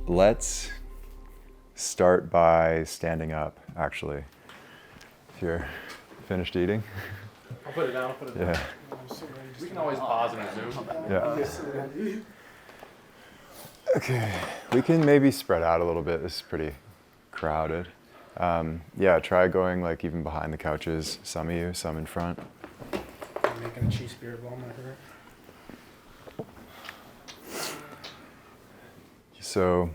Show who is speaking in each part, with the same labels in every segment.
Speaker 1: Let's start by standing up, actually. If you're finished eating.
Speaker 2: I'll put it down,
Speaker 1: Yeah.
Speaker 2: We can always pause and resume.
Speaker 1: Yeah. Okay, we can maybe spread out a little bit. This is pretty crowded. Yeah, try going like even behind the couches. Some of you, some in front.
Speaker 2: I'm making a cheese spirit bomb over here.
Speaker 1: So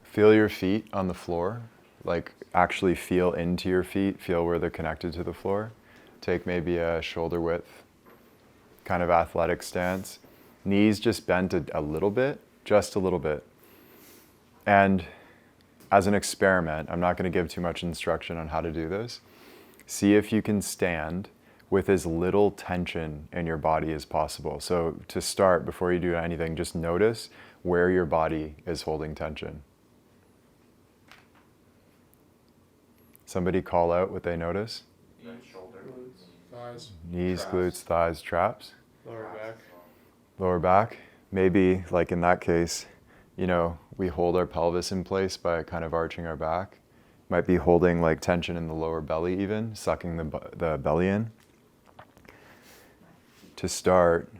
Speaker 1: feel your feet on the floor. Like actually feel into your feet. Feel where they're connected to the floor. Take maybe a shoulder width kind of athletic stance. Knees just bent a little bit, just a little bit. And as an experiment, I'm not going to give too much instruction on how to do this. See if you can stand with as little tension in your body as possible. So to start, before you do anything, just notice where your body is holding tension. Somebody call out what they notice.
Speaker 2: Knees, shoulder, thighs.
Speaker 1: Knees,
Speaker 2: Traps.
Speaker 1: glutes, thighs, traps.
Speaker 2: Lower back.
Speaker 1: Lower back. Maybe, like in that case, you know, we hold our pelvis in place by kind of arching our back. Might be holding like tension in the lower belly even, sucking the belly in. To start,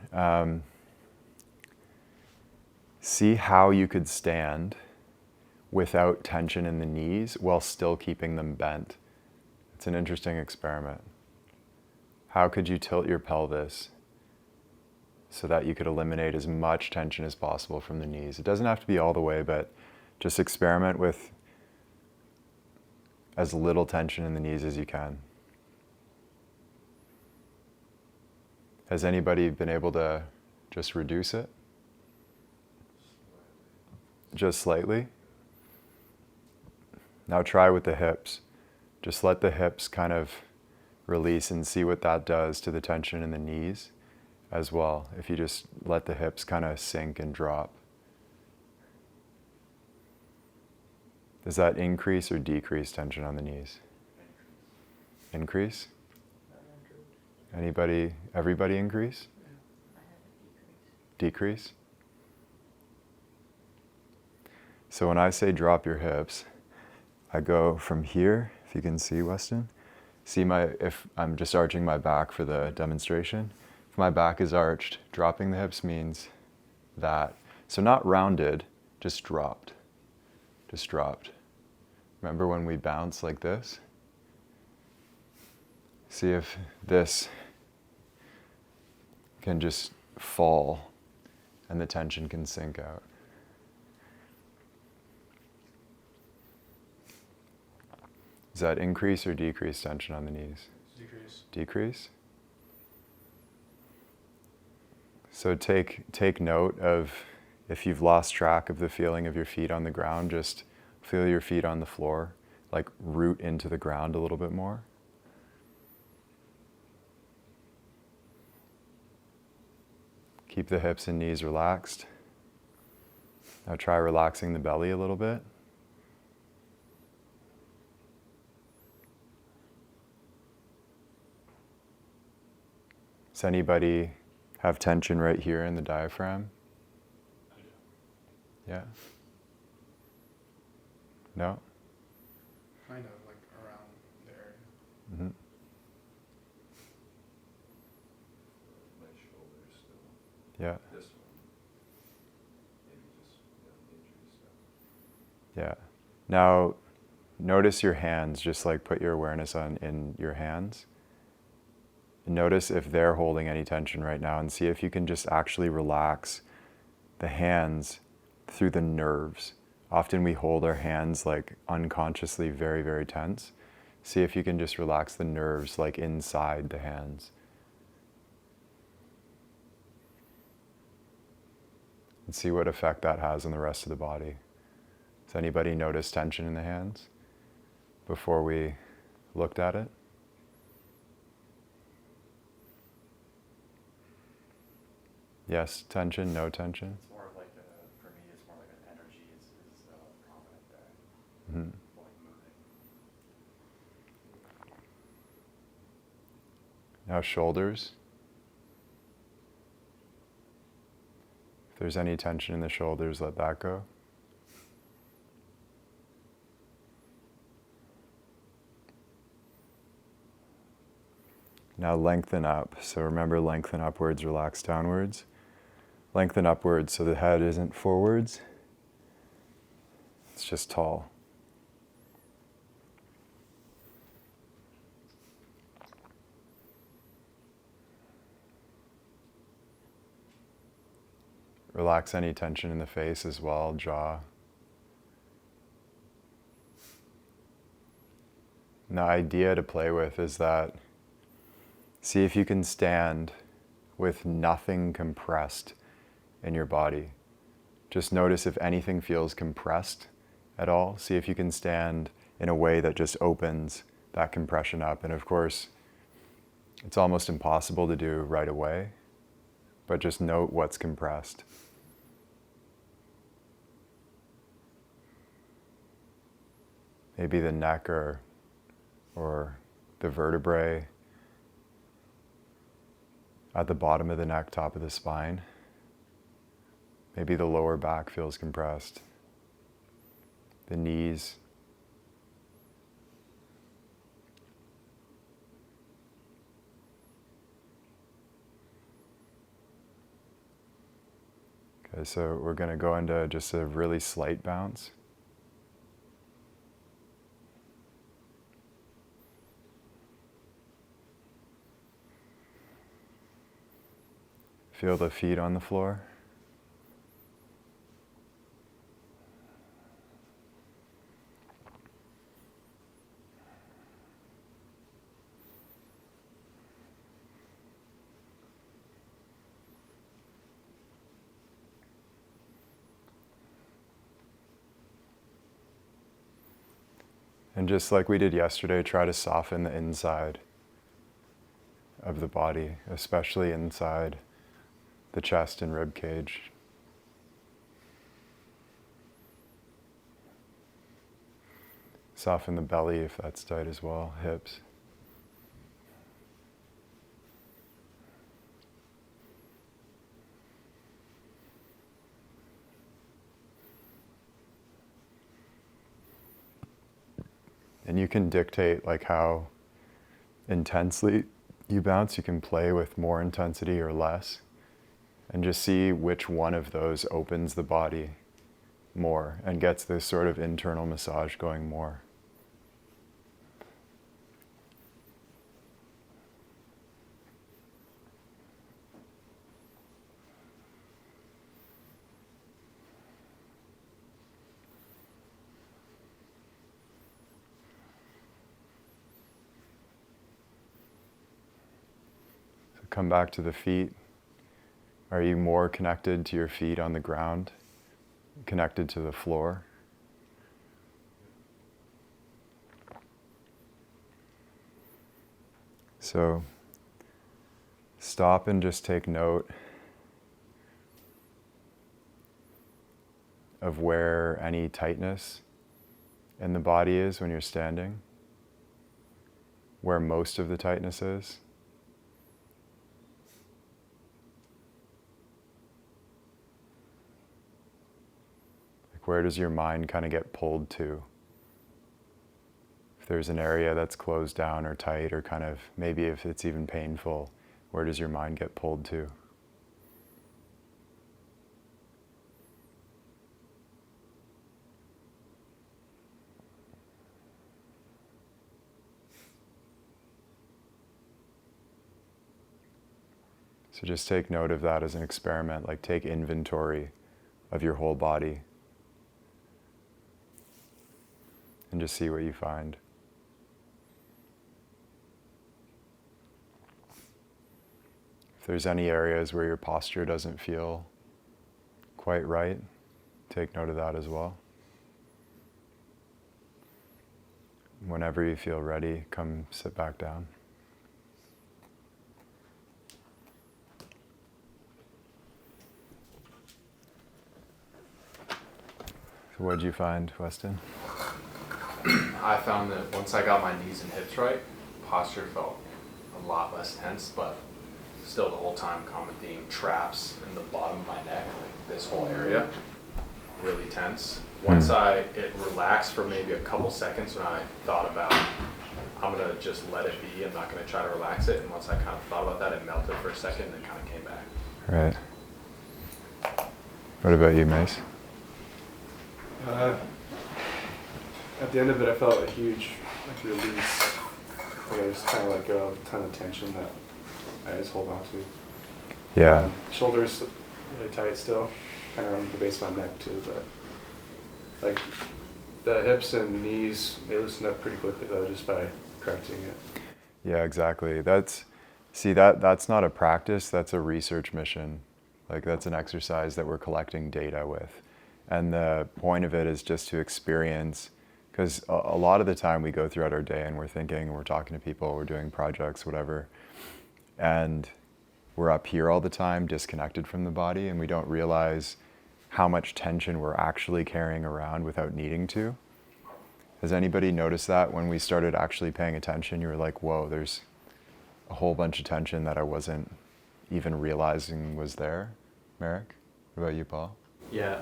Speaker 1: see how you could stand without tension in the knees while still keeping them bent. It's an interesting experiment. How could you tilt your pelvis so that you could eliminate as much tension as possible from the knees? It doesn't have to be all the way, but just experiment with as little tension in the knees as you can. Has anybody been able to just reduce it? Just slightly? Now try with the hips. Just let the hips kind of release and see what that does to the tension in the knees as well, if you just let the hips kind of sink and drop. Does that increase or decrease tension on the knees? Increase? Anybody, everybody increase? Decrease? So when I say drop your hips, I go from here, if you can see, Weston. See if I'm just arching my back for the demonstration. If my back is arched, dropping the hips means that. So not rounded, just dropped. Just dropped. Remember when we bounce like this? See if this can just fall and the tension can sink out. Does that increase or decrease tension on the knees?
Speaker 2: Decrease.
Speaker 1: Decrease? So take note of if you've lost track of the feeling of your feet on the ground, just feel your feet on the floor, like root into the ground a little bit more. Keep the hips and knees relaxed. Now try relaxing the belly a little bit. Does anybody have tension right here in the diaphragm? Yeah? No?
Speaker 2: Kind of like around there.
Speaker 1: Mm-hmm.
Speaker 3: My shoulders still.
Speaker 1: Yeah.
Speaker 3: This one. Maybe just injury stuff.
Speaker 1: Yeah. Now, notice your hands, just like put your awareness in your hands. And notice if they're holding any tension right now and see if you can just actually relax the hands through the nerves. Often we hold our hands like unconsciously very, very tense. See if you can just relax the nerves like inside the hands. And see what effect that has on the rest of the body. Does anybody notice tension in the hands before we looked at it? Yes, tension, no tension?
Speaker 4: It's more of like for me, it's more like an energy is prominent there,
Speaker 1: Mm-hmm.
Speaker 4: like moving.
Speaker 1: Now shoulders. If there's any tension in the shoulders, let that go. Now lengthen up. So remember, lengthen upwards, relax downwards. Lengthen upwards so the head isn't forwards. It's just tall. Relax any tension in the face as well, jaw. And the idea to play with is that see if you can stand with nothing compressed in your body. Just notice if anything feels compressed at all. See if you can stand in a way that just opens that compression up. And of course, it's almost impossible to do right away, but just note what's compressed. Maybe the neck or the vertebrae at the bottom of the neck, top of the spine. Maybe the lower back feels compressed. The knees. Okay, so we're going to go into just a really slight bounce. Feel the feet on the floor. And just like we did yesterday, try to soften the inside of the body, especially inside the chest and rib cage. Soften the belly if that's tight as well, hips. And you can dictate like how intensely you bounce. You can play with more intensity or less. And just see which one of those opens the body more and gets this sort of internal massage going more. So come back to the feet. Are you more connected to your feet on the ground, connected to the floor? So stop and just take note of where any tightness in the body is when you're standing, where most of the tightness is. Where does your mind kind of get pulled to? If there's an area that's closed down or tight or kind of, maybe if it's even painful, where does your mind get pulled to? So just take note of that as an experiment, like take inventory of your whole body. And just see what you find. If there's any areas where your posture doesn't feel quite right, take note of that as well. Whenever you feel ready, come sit back down. So what did you find, Weston?
Speaker 4: I found that once I got my knees and hips right, posture felt a lot less tense, but still the whole time common theme, traps in the bottom of my neck, like this whole area, really tense. Once it relaxed for maybe a couple seconds when I thought about, I'm gonna just let it be, I'm not gonna try to relax it, and once I kind of thought about that, it melted for a second and then kind of came back.
Speaker 1: Right. What about you, Mace?
Speaker 3: At the end of it, I felt a huge release. Like I just kind of let go of a ton of tension that I just hold on to.
Speaker 1: Yeah.
Speaker 3: Shoulders really tight still, kind of around the base of my neck too, but like the hips and knees, they loosened up pretty quickly though, just by correcting it.
Speaker 1: Yeah, exactly. That's not a practice, that's a research mission. Like that's an exercise that we're collecting data with. And the point of it is just to experience, because a lot of the time we go throughout our day and we're thinking, we're talking to people, we're doing projects, whatever, and we're up here all the time, disconnected from the body, and we don't realize how much tension we're actually carrying around without needing to. Has anybody noticed that when we started actually paying attention, you were like, whoa, there's a whole bunch of tension that I wasn't even realizing was there? Merrick, what about you, Paul?
Speaker 5: Yeah,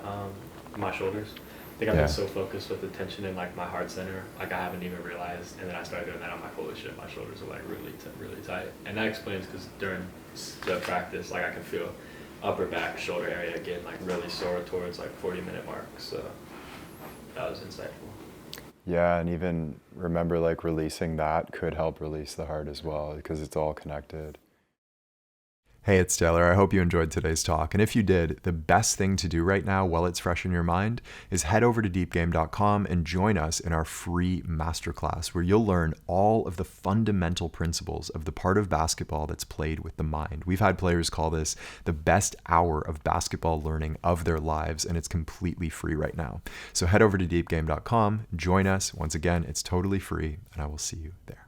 Speaker 5: my shoulders. I think I've
Speaker 1: Yeah.
Speaker 5: been so focused with the tension in like my heart center, like I haven't even realized. And then I started doing that. I'm like, holy shit, my shoulders are like really tight. And that explains because during the practice, like I can feel upper back, shoulder area getting like really sore towards like 40-minute mark. So that was insightful.
Speaker 1: Yeah, and even remember like releasing that could help release the heart as well because it's all connected. Hey, it's Taylor. I hope you enjoyed today's talk. And if you did, the best thing to do right now while it's fresh in your mind is head over to deepgame.com and join us in our free masterclass where you'll learn all of the fundamental principles of the part of basketball that's played with the mind. We've had players call this the best hour of basketball learning of their lives, and it's completely free right now. So head over to deepgame.com, join us. Once again, it's totally free, and I will see you there.